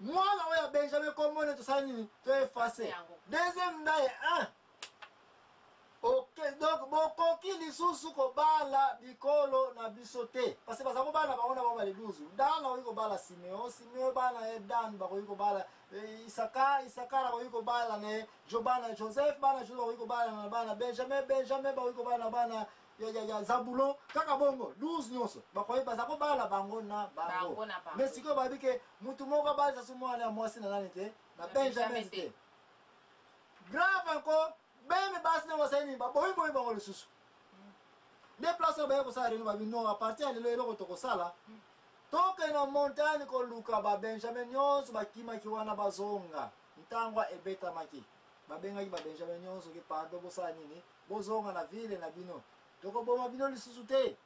Mwana oya Benjamin Kombo to sani to effacer. Deuxième ndaye 1. Ok, donc bokoki lisusu ko bala bikolo na bisote. Parce que bazako bana baona ba le 12. Dana oiko bala Simeon, Simeon bana Dan ba oiko bala Isaka na oiko bala ne Jobana Joseph bana Joseph oiko bala na bana Benjamin ba oiko bana ya Zabulon kaka bongo 12 nyonso. Ba koyi bazako bala bango na bango. Mais siko babike mutu moko bala sasu mwana ya mwasi na nani te na Benjamin te. Grave encore ben basi na wasani ba boy bango lisusu. Des places ba ko sala ba bino a partir de lelo ko sala. Toke na montagne ko luka ba Benjamin nyonso ba kima kiwana bazonga. Ntangwa ebeta maki. Ba benga ki ba Benjamin nyonso ki pando bo sala nini? Bozonga na ville na bino. Toko boma bino lisusu te.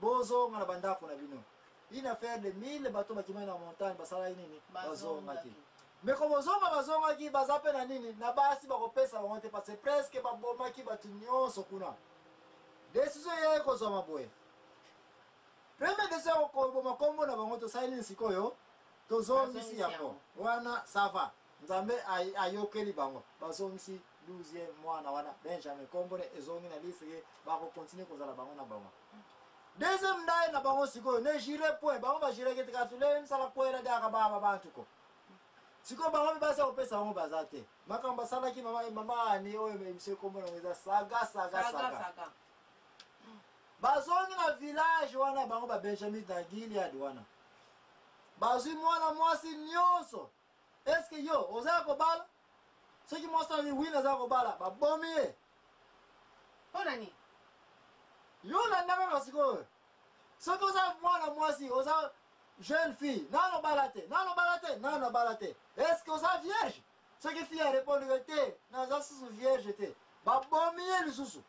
Bozonga na bandako na bino. Une affaire de 1000 bateaux ba kima na montagne ba sala nini? Bazonga ki. Mais comme bazonga ki bazape na nini na basi bakopesa bango te parce que presque babomaki batu nyonso kuna. Décision ye ko zoma boye. Premier décision ko boma kombo na bango to silence sikoyo to zomisi yango. Wana sava. Nzambe ayokeli bango. Bazomisi 12e mwana wana Benjamin Kombo ne ezongi na liste ba ko continuer ko zala bango na bango. Deuxième ndaye na bango sikoyo ne jire point bango ba jire ke katule nsala poera daka baba bantu ko. Siko bango basa opesa bango bazate. Makamba sala ki mama ani oyo monsieur Kombo na ngeza saga. Bazongi na village wana bango ba Benjamin na Gilead wana. Bazui mwana mwasi nyonso. Est-ce que yo oza ko bala? Ceux qui montrent ni wina za ko bala ba bomie. Onani. Yo na ndanga kasiko. Ceux qui oza mwana mwasi oza jeune fille, non balate. Est-ce que vous êtes vierge? Ce qui fait répondre que non, ça c'est vierge. Babomie le sous.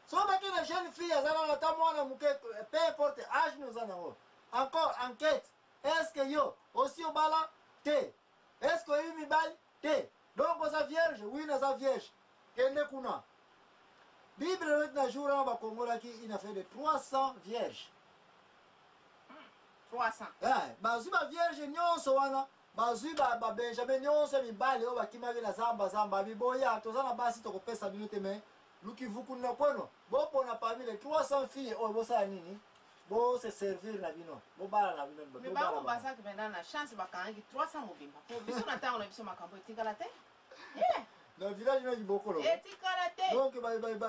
Si vous avez une jeune fille, peu importe âge nous en encore enquête. Est-ce que yo aussi au bala te? Est-ce que vous mi bal te? Donc vous êtes vierge, oui nous êtes vierge. Kende kuna. Bible na jour en ba Congo là qui il a fait de 300 vierges. 300. Bazui ba vierge nyonso wana, bazui ba Benjamin nyonso mibali o bakimaki na zamba biboya tozana basi tokopesa bino te me luki vukuna kweno bopona parmi les 300 filles o bosa nini bo se servir na bino bo bala na bino mais ba ko basa ke na chance bakangi 300 mobimba po biso na tango na biso makambo etikala te dans le village il y a beaucoup de donc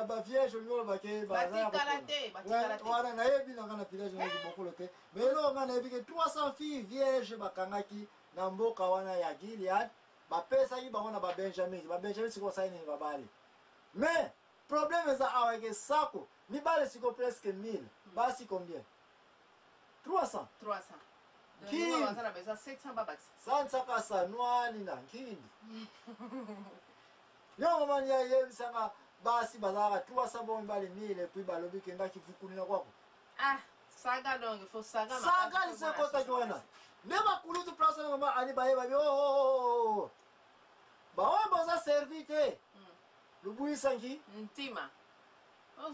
ba vierge nyolo bake batikala wana na yebi na kana village il y a beaucoup de mais là on a vu que 300 filles vierges bakangaki na mboka wana ya Gilead ba pesa yi bango na ba Benjamin siko saini ba bali mais problème za awake sako ni bale siko presque 1000 basi combien 300 qui on a besoin 700 babaks sans kasa nwani na kindi yo mama ni yeye sanga basi bazaka 300 bon bali 1000 et puis balobi kenga kifukunila kwako saga donc il faut saga li se kota jwana nema kulutu place na mama ani baye babi bawa boza servite lubuisangi ntima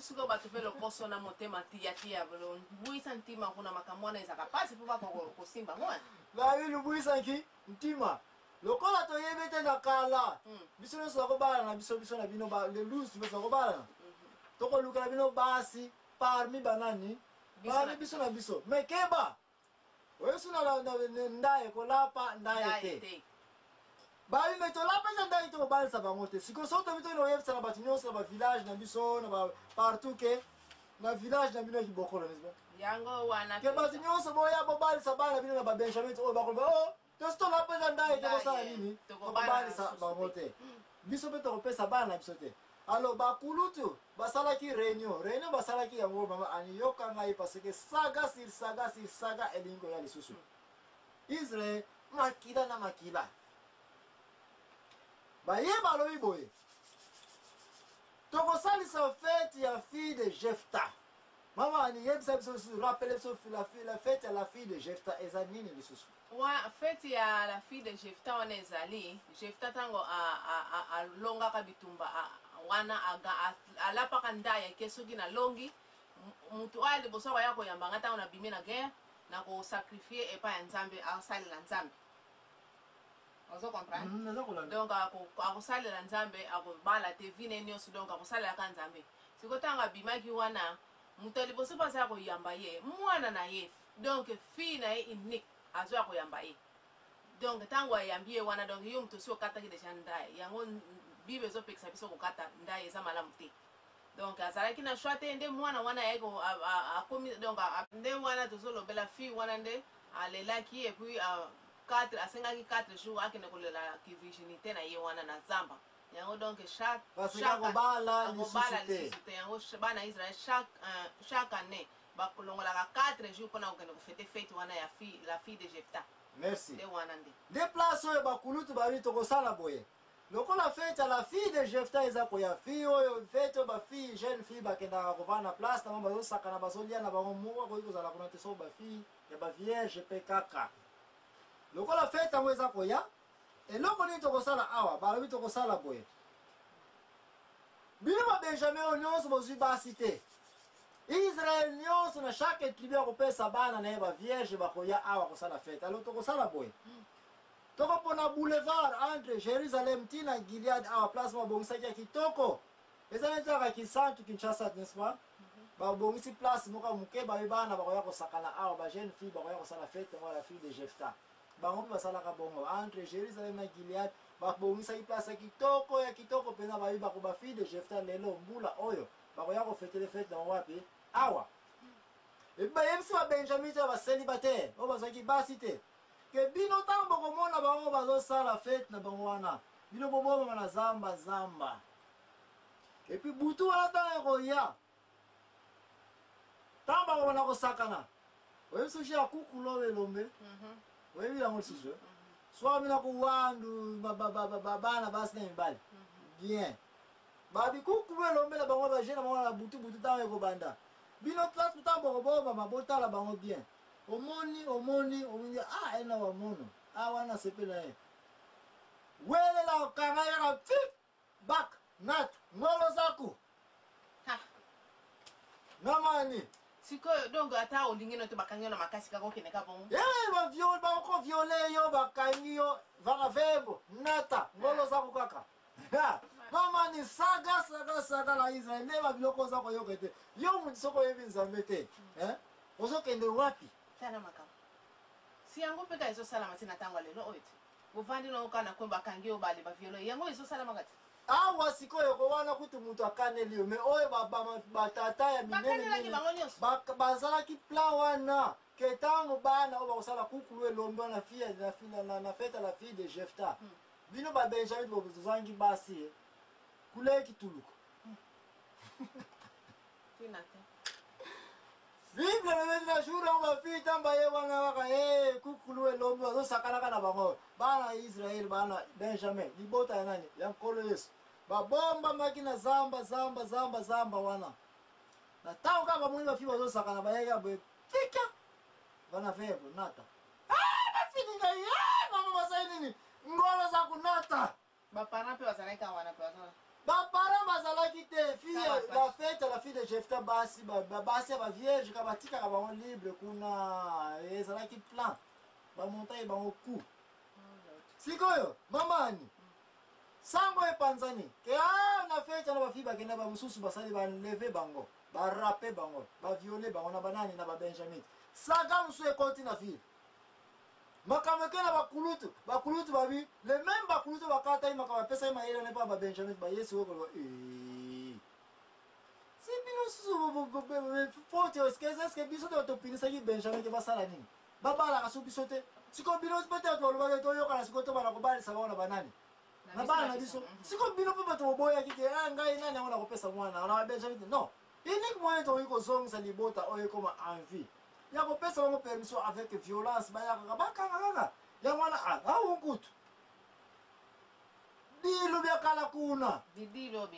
suko batu pe loposo na motema tia bolo buisa ntima kuna makamwana izaka pasi po bako kosimba mwana babi lubuisangi ntima lokola to yebete na kala biso nyonso ko bala na biso na bino ba le lus biso ko bala to ko luka bino basi parmi banani parmi biso na biso mais keba oyo suna ndaye ko lapa ndaye te babi meto lapa ndaye to bala sa bango te siko so to bito no yebsa na batu nyonso na ba village na biso na ba partout ke na village na bino ki bokolo nesba yango wana ke batu nyonso boya bo bala sa bala bino na ba Benjamin o ba ko Tosto la pesa ndaye te kosala nini? Tokobali sa bango te. Biso pe tokopesa bana biso te. Alors bakulutu basalaki réunion basalaki yango mama ani yoka ngai parce que saga elingo ya lisusu. Israël makila na makila. Baye balobi boye. Tokosalisa fête ya fille de Jephthah. Maman ani yebisa biso rappelle biso la fête ya la fille de Jephthah ezanini lisusu. Ouais, fête ya la fille de Jephthah on ezali. Jephthah tango a longa kabitumba wana alapa kanda ya kesoki na longi mutu ali boso yako yambanga tango na bimena guerre na ko sacrifier epa ya nzambe asalela nzambe ozo comprendre donc akosalela nzambe akobala te vine nyonso donc akosalelaka nzambe sikotanga bimaki wana moto ya liboso mpasi akoyamba ye mwana na ye donc fille na ye unique azo akoyamba ye donc ntango ayambi ye wana donc yo moto osi okataki deja ndaye yango bible ezopekisa biso kokata ndaye eza malamu te donc azalaki na choix te nde mwana wana ayeki akomi donc nde wana tozolobela fille wana nde alelaki epuis asengaki 4 jours akende kolelaki virginité na ye wana na zamba yango donc akobala lisusu te yango bana Israel chaque année bakolongolaka 4 jours mpona kokende kofete fete wana ya la fille de Jephta. Merci. Nde wana nde nde place oyo bakulutu babi tokosala boye lokola fete ya la fille de Jephta eza koya fille oyo fete oyo bafille jeune fille bakendaka kovanda na place na bango bazosakana bazolia na bango moko akoki kozala kuna te soko bafille ya bavierge mpe kaka lokola fete yango eza koya eloko nini tokosala awa balobi tokosala boye bino babenjamin oyo nyonso bozwi basi te Israel nyonso na chaque tribu akopesa bana na ye bavierge bakoya awa kosala fete alo tokosala boye tokopona boulevard entre Jérusalem tina Gilead awa place babongisaki ya kitoko eza neti kaka kisantu Kinshasa n'est-ce pas babongisi place moko moke baye bana bakoya kosakana awa bajeune fille bakoya kosala fete ngo la fille de Jephta bango mpe basalaka bongo entre Jérusalem na Gilead babongisaki place ya kitoko mpenza bayi bako bafille de Jephta lelo mbula oyo bakoya kofetele fete na wapi awa epi bayebisi babenjamin te baselibatere oyo bazwaki basi te ke bino ntango bokomona bango bazosala fete na bango wana bino bobomama na zamba epi butu wana ntango ekoya ntango bakobana kosakana oyebisi oshi ya kukulu oyo elombe oyebi yango lisusu swa bina kowandu bana basi na mibali bien babikukulu elombe na bango bagene bango na butu ntango ekobanda bino place ntango bokobomama botala bango bien omoni ena wamono wana sepela ye welela okanga yaka fik bak nat ngolo zaku namani sikoyo donc ata olingi no te bakangi yo na makasi kaka okende ka bongo bako viole yo bakangi yo vaka vembo nata ngolo zaku kaka mamani saga na Israel nde babiloko oza koyoka te yo mutu soko oyebi nzambe te ozokende wapi tala makambo si yango mpe ka ezosalama te na ntango lelo oyo te bovandi noyoka na kwe bakangi yo bale baviole yango ezosalamaka te awa sikoyo kowana kutu mutu akaneli yo me oyo batata ya minene bazalaki plan wana ke ntango bana oyo bakosala kukulu elombe wana na fete la fille de Jephta bino babenjamin bozangi basi kuleki tuluku bible bebeti na jour yango bafille ntango bayebanga kaka kukulu elombe bazosakanaka na bango bana Israel bana benjamin libota ya nani ya nkolo Yesu babombamaki na zamba wana na ntango kaka bamoni bafille bazosakana bayeka boye fika bana vebo nata bafili ngai mama basali nini ngolo za kunata baparent mpe bazalaki wana mpe baparent bazalaki te fille la fete la fille de Jephta basi ya bavierge ka batikaka bango libre kuna ezalaki plan bamontai bango ku sikoyo mamani sango epanzani ke na fete na bafille bakenda bamosusu basali baleve bango barape bango baviole bango na banani na babenjamin saga mosusu ekoti na fille makambo eke na bakulutu babi le même bakulutu bakata ye makambo apesa ye mayele ne mpa babenjamin bayesi oyo koloba si bino susu fote eske biso te topinisaki benjamin ke basala nini babalaka so biso te siko bino peut-être balobaki toyokana siko tobana kobalisa bango na banani na bana na biso siko bino mpe bato boboyaki ke ngai nani yango na kopesa mwana na babenjamin te non unique moyen tokoki kozongisa libota oyo ekoma envie ya kopesa bango permission avec violence bayakaka bakanga kaka yango wana awunkutu bilu byakala kuna bidilo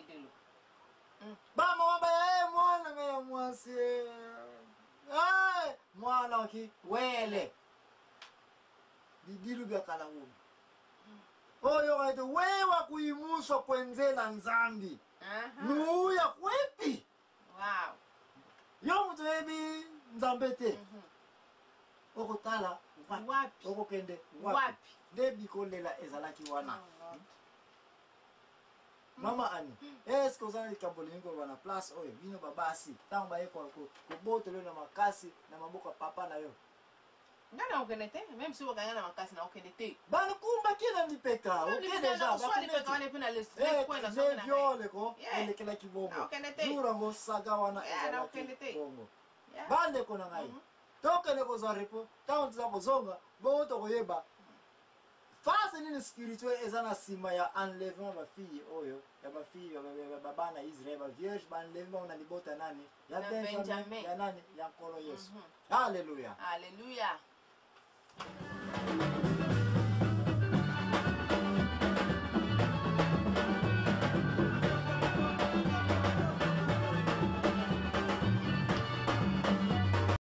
bamama baya mwana nga ya mwasi mwana waki wele bidilu byakala kuna oyo kaite wewa kuimuswa kwenzela nzambi nuya kwepi wow yo mutu yebi nzambe te kosala Wapi? okokende Wapi? nde bikolela ezalaki wana. Mama Ani, est-ce que ozala likambo lingi koloba na place oyo bino babasi ntango baye kobotelo na makasi na maboko ya papa na yo? Nga na okende te, même si okanga na makasi na okende te. Banakumba kina mipeka, oke deja ne viole ko elekelaki bongo jour yango saga wana ezalaki bongo. Bandeko na ngai tokende kozwa repo ntango toza kozonga bongo tokoyeba face nini spirituel eza na nsima ya enlèvement bafille oyo ya bafille ya babana Israel bavierge baenlève bango na libota nani ya Benjamin ya nani ya nkolo Yesu. Alleluya. Alleluya.